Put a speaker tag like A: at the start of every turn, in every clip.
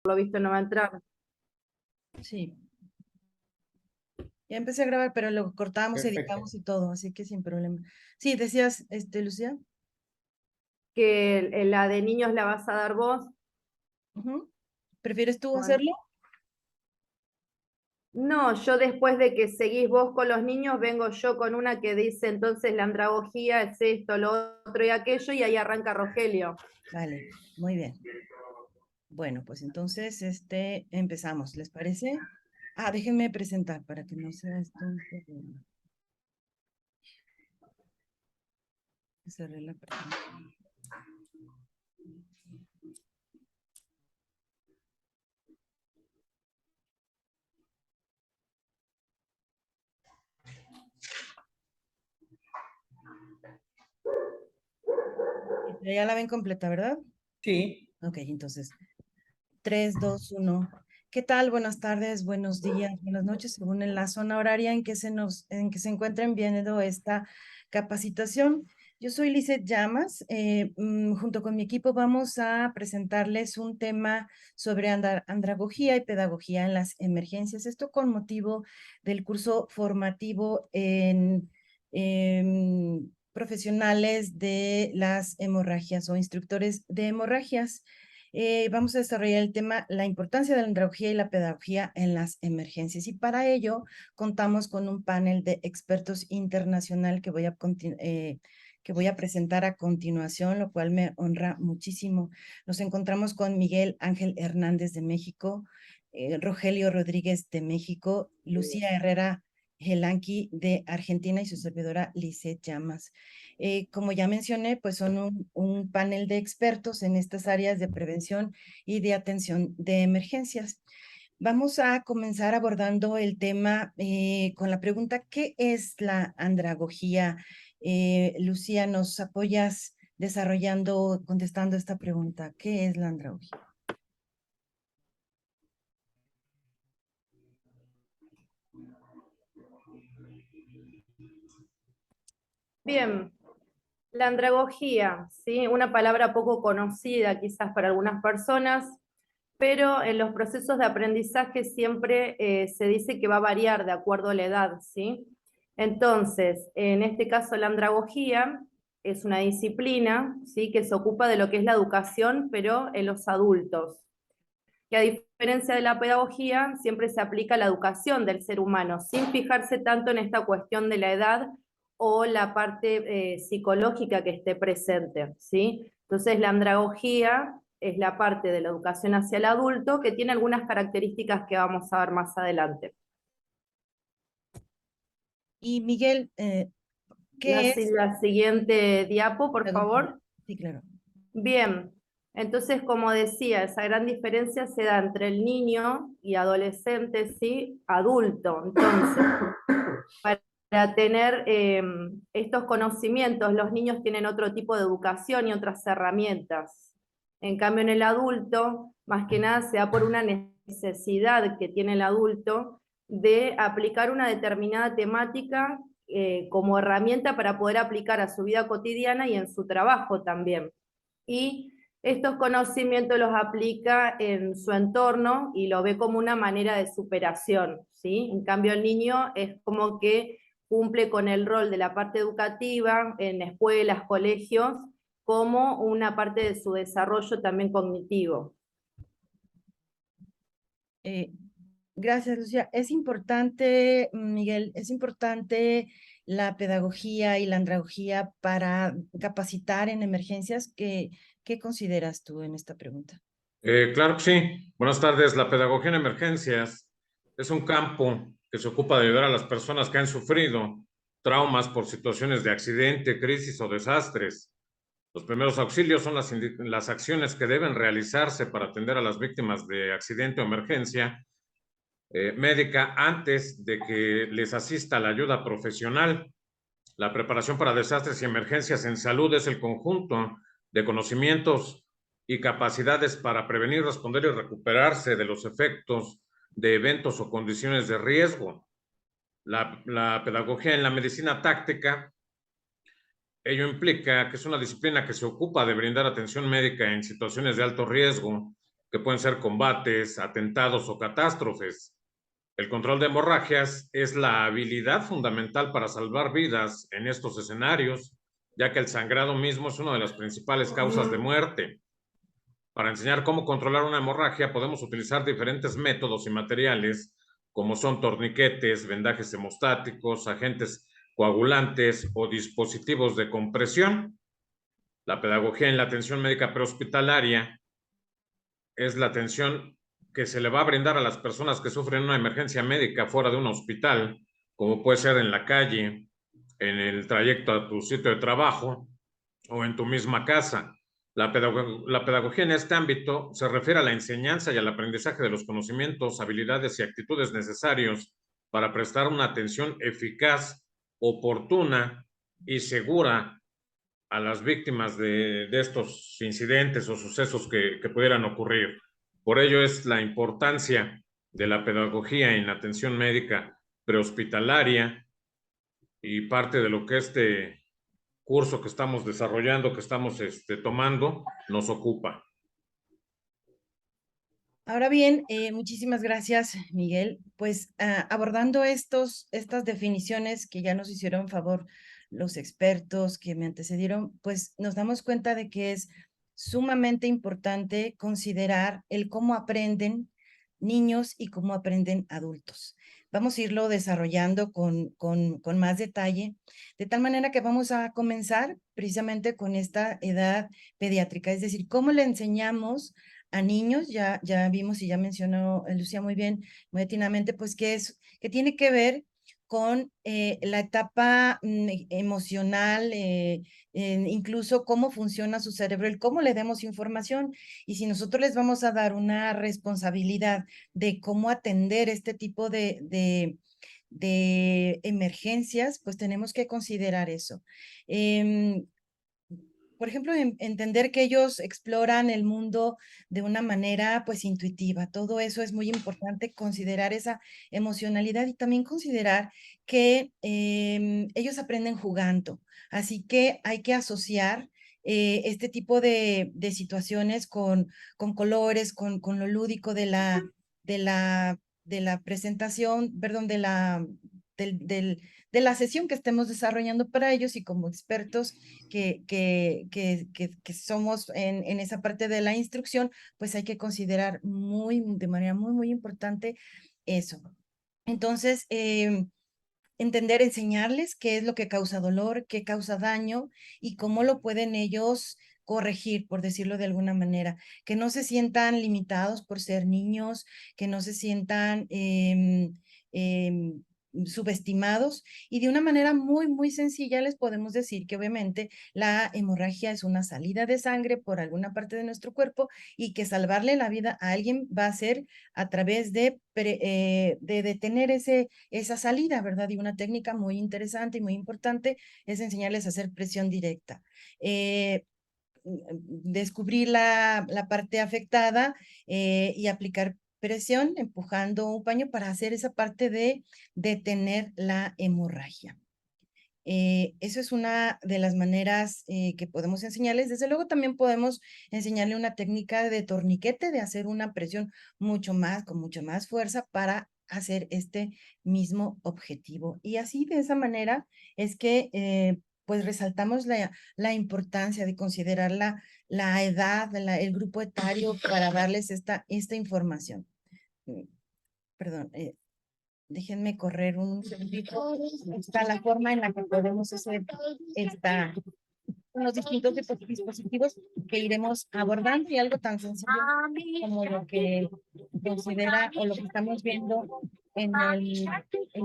A: lo visto no va a entrar.
B: Sí. Ya empecé a grabar, pero lo cortamos,
C: Perfecto.
B: editamos y todo, así que sin problema. Sí, decías, Lucía.
A: Que la de niños la vas a dar vos.
B: ¿Prefieres tú
A: Bueno.
B: hacerlo?
A: No, yo después de que seguís vos con los niños, vengo yo con una que dice entonces la andragogía es esto, lo otro y aquello, y ahí arranca Rogelio.
B: Vale, muy bien. Bueno, pues entonces, empezamos, ¿les parece? Ah, déjenme presentar para que no sea esto un problema. Cerré la presentación. Ya la ven completa, ¿verdad?
C: Sí.
B: Ok, entonces, 3, 2, 1. ¿Qué tal? Buenas tardes, buenos días, buenas noches, según en la zona horaria en que en que se encuentren viendo esta capacitación. Yo soy Lizeth Llamas. Junto con mi equipo vamos a presentarles un tema sobre andragogía y pedagogía en las emergencias. Esto con motivo del curso formativo en profesionales de las hemorragias o instructores de hemorragias. Vamos a desarrollar el tema, la importancia de la andragogía y la pedagogía en las emergencias. Y para ello contamos con un panel de expertos internacional que voy a presentar a continuación, lo cual me honra muchísimo. Nos encontramos con Miguel Ángel Hernández de México, Rogelio Rodríguez de México, Lucía Herrera Gelanqui de Argentina y su servidora Lizeth Llamas. Como ya mencioné, pues son un panel de expertos en estas áreas de prevención y de atención de emergencias. Vamos a comenzar abordando el tema con la pregunta, ¿qué es la andragogía? Lucía, ¿nos apoyas contestando esta pregunta? ¿Qué es la andragogía?
A: Bien, la andragogía, ¿sí? Una palabra poco conocida quizás para algunas personas, pero en los procesos de aprendizaje siempre se dice que va a variar de acuerdo a la edad, ¿sí? Entonces, en este caso la andragogía es una disciplina, ¿sí? Que se ocupa de lo que es la educación, pero en los adultos. Que a diferencia de la pedagogía, siempre se aplica la educación del ser humano, sin fijarse tanto en esta cuestión de la edad o la parte psicológica que esté presente, ¿sí? Entonces la andragogía es la parte de la educación hacia el adulto que tiene algunas características que vamos a ver más adelante.
B: Y Miguel, ¿qué es?
A: La siguiente diapo, por
B: Pedagogía?
A: favor.
B: Sí, claro.
A: Bien, entonces como decía, esa gran diferencia se da entre el niño y adolescente, ¿sí? Adulto. Entonces, para tener estos conocimientos, los niños tienen otro tipo de educación y otras herramientas. En cambio, en el adulto, más que nada se da por una necesidad que tiene el adulto de aplicar una determinada temática como herramienta para poder aplicar a su vida cotidiana y en su trabajo también. Y estos conocimientos los aplica en su entorno y lo ve como una manera de superación, ¿sí? En cambio, el niño es como que cumple con el rol de la parte educativa en escuelas, colegios, como una parte de su desarrollo también cognitivo.
B: Gracias, Lucía. Es importante, Miguel, es importante la pedagogía y la andragogía para capacitar en emergencias. ¿Qué consideras tú en esta pregunta?
C: Claro que sí. Buenas tardes. La pedagogía en emergencias es un campo que se ocupa de ayudar a las personas que han sufrido traumas por situaciones de accidente, crisis o desastres. Los primeros auxilios son las acciones que deben realizarse para atender a las víctimas de accidente o emergencia médica antes de que les asista la ayuda profesional. La preparación para desastres y emergencias en salud es el conjunto de conocimientos y capacidades para prevenir, responder y recuperarse de los efectos de eventos o condiciones de riesgo. La pedagogía en la medicina táctica, ello implica que es una disciplina que se ocupa de brindar atención médica en situaciones de alto riesgo que pueden ser combates, atentados o catástrofes. El control de hemorragias es la habilidad fundamental para salvar vidas en estos escenarios, ya que el sangrado mismo es una de las principales causas de muerte. Para enseñar cómo controlar una hemorragia podemos utilizar diferentes métodos y materiales, como son torniquetes, vendajes hemostáticos, agentes coagulantes o dispositivos de compresión. La pedagogía en la atención médica prehospitalaria es la atención que se le va a brindar a las personas que sufren una emergencia médica fuera de un hospital, como puede ser en la calle, en el trayecto a tu sitio de trabajo o en tu misma casa. La pedagogía en este ámbito se refiere a la enseñanza y al aprendizaje de los conocimientos, habilidades y actitudes necesarios para prestar una atención eficaz, oportuna y segura a las víctimas de estos incidentes o sucesos que pudieran ocurrir. Por ello es la importancia de la pedagogía en la atención médica prehospitalaria y parte de lo que este curso que estamos desarrollando, que estamos tomando, nos ocupa.
B: Ahora bien, muchísimas gracias, Miguel. Pues abordando estas definiciones que ya nos hicieron favor los expertos que me antecedieron, pues nos damos cuenta de que es sumamente importante considerar el cómo aprenden niños y cómo aprenden adultos. Vamos a irlo desarrollando con más detalle, de tal manera que vamos a comenzar precisamente con esta edad pediátrica, es decir, cómo le enseñamos a niños, ya vimos y ya mencionó Lucía muy bien, muy atinadamente, pues que tiene que ver con la etapa emocional, incluso cómo funciona su cerebro, el cómo le demos información. Y si nosotros les vamos a dar una responsabilidad de cómo atender este tipo de emergencias, pues tenemos que considerar eso. Por ejemplo, entender que ellos exploran el mundo de una manera pues intuitiva. Todo eso es muy importante, considerar esa emocionalidad y también considerar que ellos aprenden jugando. Así que hay que asociar este tipo de situaciones con colores, con lo lúdico de la presentación, perdón, de la sesión que estemos desarrollando para ellos, y como expertos que somos en esa parte de la instrucción, pues hay que considerar de manera muy importante eso. Entonces, entender, enseñarles qué es lo que causa dolor, qué causa daño y cómo lo pueden ellos corregir, por decirlo de alguna manera, que no se sientan limitados por ser niños, que no se sientan subestimados, y de una manera muy sencilla les podemos decir que obviamente la hemorragia es una salida de sangre por alguna parte de nuestro cuerpo, y que salvarle la vida a alguien va a ser a través de detener esa salida, ¿verdad? Y una técnica muy interesante y muy importante es enseñarles a hacer presión directa. Descubrir la parte afectada y aplicar presión, empujando un paño para hacer esa parte de detener la hemorragia. Eso es una de las maneras que podemos enseñarles. Desde luego también podemos enseñarle una técnica de torniquete, de hacer una presión con mucho más fuerza para hacer este mismo objetivo. Y así, de esa manera, es que pues resaltamos la importancia de considerar la edad, el grupo etario para darles esta información. Perdón, déjenme correr un segundito. Está la forma en la que podemos hacer los distintos dispositivos que iremos abordando, y algo tan sencillo como lo que considera o lo que estamos viendo en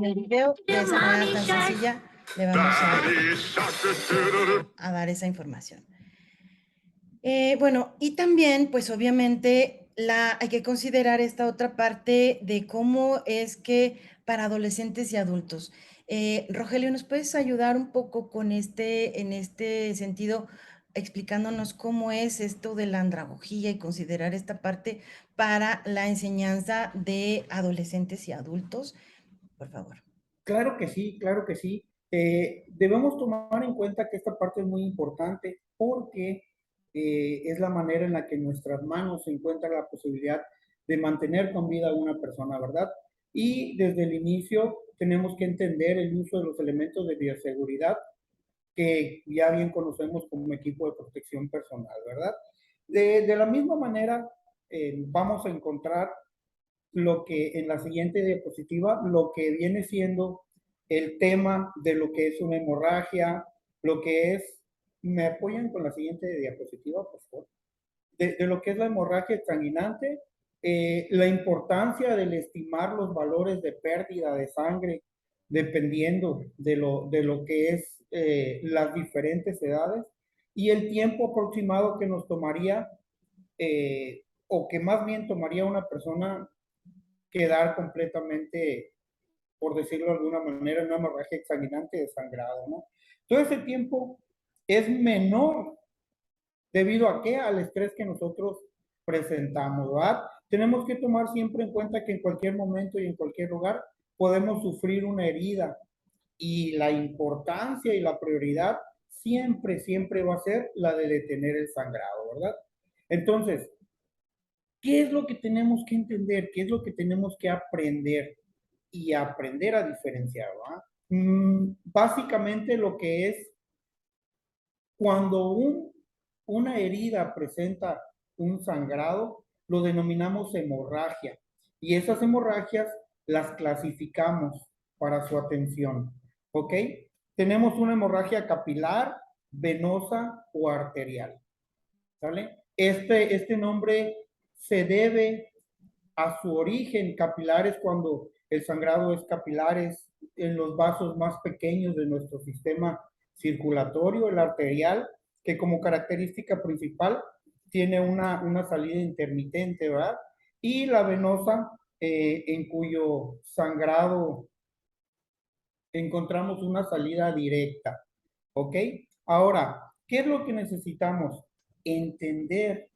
B: el video. De esa manera tan sencilla le vamos a dar esa información. Bueno, y también, pues obviamente, hay que considerar esta otra parte de cómo es que para adolescentes y adultos. Rogelio, ¿nos puedes ayudar un poco en este sentido, explicándonos cómo es esto de la andragogía y considerar esta parte para la enseñanza de adolescentes y adultos? Por favor.
D: Claro que sí, claro que sí. Debemos tomar en cuenta que esta parte es muy importante porque es la manera en la que en nuestras manos se encuentra la posibilidad de mantener con vida a una persona, ¿verdad? Y desde el inicio tenemos que entender el uso de los elementos de bioseguridad que ya bien conocemos como equipo de protección personal, ¿verdad? De la misma manera, vamos a encontrar lo que en la siguiente diapositiva, lo que viene siendo el tema de lo que es una hemorragia, lo que es, ¿me apoyan con la siguiente diapositiva, por favor? De lo que es la hemorragia exsanguinante, la importancia del estimar los valores de pérdida de sangre dependiendo de lo que es las diferentes edades y el tiempo aproximado que nos tomaría o que más bien tomaría una persona quedar completamente, por decirlo de alguna manera, en una hemorragia exsanguinante de sangrado, ¿no? Todo ese tiempo es menor debido a qué, al estrés que nosotros presentamos, ¿verdad? Tenemos que tomar siempre en cuenta que en cualquier momento y en cualquier lugar podemos sufrir una herida y la importancia y la prioridad siempre, siempre va a ser la de detener el sangrado, ¿verdad? Entonces, ¿qué es lo que tenemos que entender? ¿Qué es lo que tenemos que aprender? Y aprender a diferenciar, ¿verdad? Básicamente lo que es cuando una herida presenta un sangrado, lo denominamos hemorragia. Y esas hemorragias las clasificamos para su atención. ¿Ok? Tenemos una hemorragia capilar, venosa o arterial. ¿Sale? Este nombre se debe a su origen. Capilares cuando el sangrado es capilares en los vasos más pequeños de nuestro sistema circulatorio, el arterial, que como característica principal tiene una salida intermitente, ¿verdad? Y la venosa, en cuyo sangrado encontramos una salida directa, ¿ok? Ahora, ¿qué es lo que necesitamos? Entender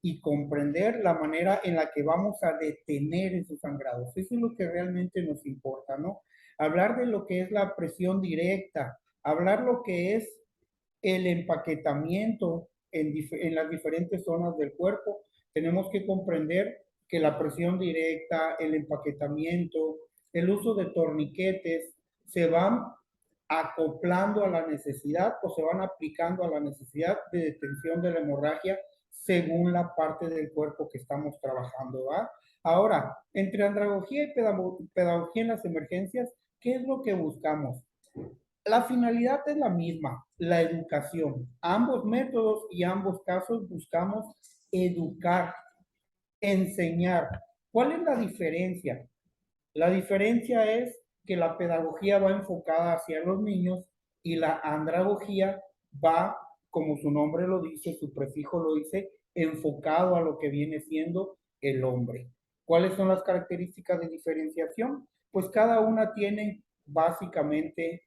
D: y comprender la manera en la que vamos a detener esos sangrados. Eso es lo que realmente nos importa, ¿no? Hablar de lo que es la presión directa, hablar lo que es el empaquetamiento en las diferentes zonas del cuerpo. Tenemos que comprender que la presión directa, el empaquetamiento, el uso de torniquetes se van acoplando a la necesidad o se van aplicando a la necesidad de detención de la hemorragia según la parte del cuerpo que estamos trabajando, ¿va? Ahora, entre andragogía y pedagogía en las emergencias, ¿qué es lo que buscamos? La finalidad es la misma, la educación. Ambos métodos y ambos casos buscamos educar, enseñar. ¿Cuál es la diferencia? La diferencia es que la pedagogía va enfocada hacia los niños y la andragogía va, como su nombre lo dice, su prefijo lo dice, enfocado a lo que viene siendo el hombre. ¿Cuáles son las características de diferenciación? Pues cada una tiene básicamente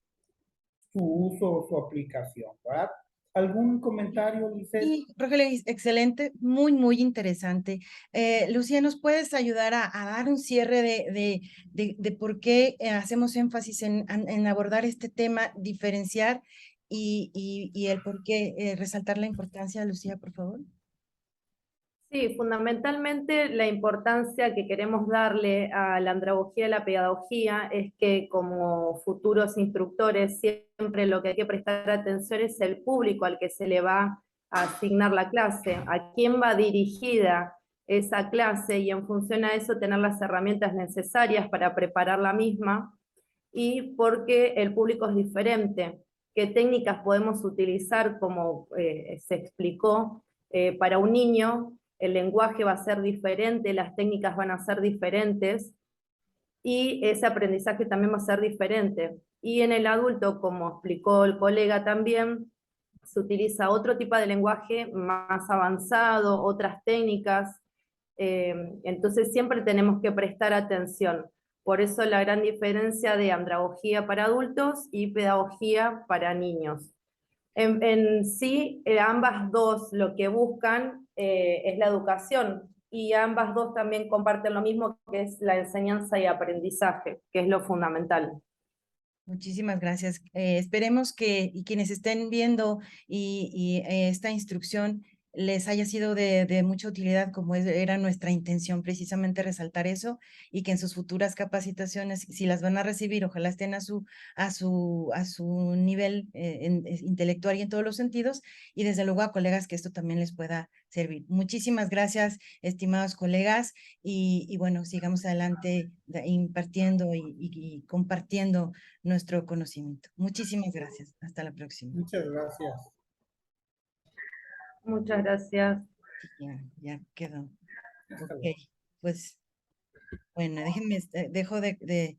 D: su uso o su aplicación, ¿verdad? ¿Algún comentario, Lizeth?
B: Sí, Rogelio, excelente, muy, muy interesante. Lucía, ¿nos puedes ayudar a dar un cierre de por qué hacemos énfasis en abordar este tema, diferenciar y el por qué resaltar la importancia, Lucía, por favor?
A: Sí, fundamentalmente la importancia que queremos darle a la andragogía y la pedagogía es que como futuros instructores siempre lo que hay que prestar atención es el público al que se le va a asignar la clase, a quién va dirigida esa clase y en función a eso tener las herramientas necesarias para preparar la misma y porque el público es diferente, qué técnicas podemos utilizar como se explicó para un niño. El lenguaje va a ser diferente, las técnicas van a ser diferentes y ese aprendizaje también va a ser diferente. Y en el adulto, como explicó el colega también, se utiliza otro tipo de lenguaje más avanzado, otras técnicas, entonces siempre tenemos que prestar atención. Por eso la gran diferencia de andragogía para adultos y pedagogía para niños. En sí, ambas dos lo que buscan es la educación y ambas dos también comparten lo mismo, que es la enseñanza y aprendizaje, que es lo fundamental.
B: Muchísimas gracias. Esperemos que y quienes estén viendo esta instrucción les haya sido de mucha utilidad, como era nuestra intención precisamente resaltar eso, y que en sus futuras capacitaciones, si las van a recibir, ojalá estén a su nivel intelectual y en todos los sentidos, y desde luego a colegas que esto también les pueda servir. Muchísimas gracias, estimados colegas, y bueno, sigamos adelante impartiendo y compartiendo nuestro conocimiento. Muchísimas gracias. Hasta la próxima.
D: Muchas gracias.
A: Muchas gracias.
B: Ya quedó.
D: Hasta
B: Ok,
D: luego.
B: pues bueno, déjenme, dejo de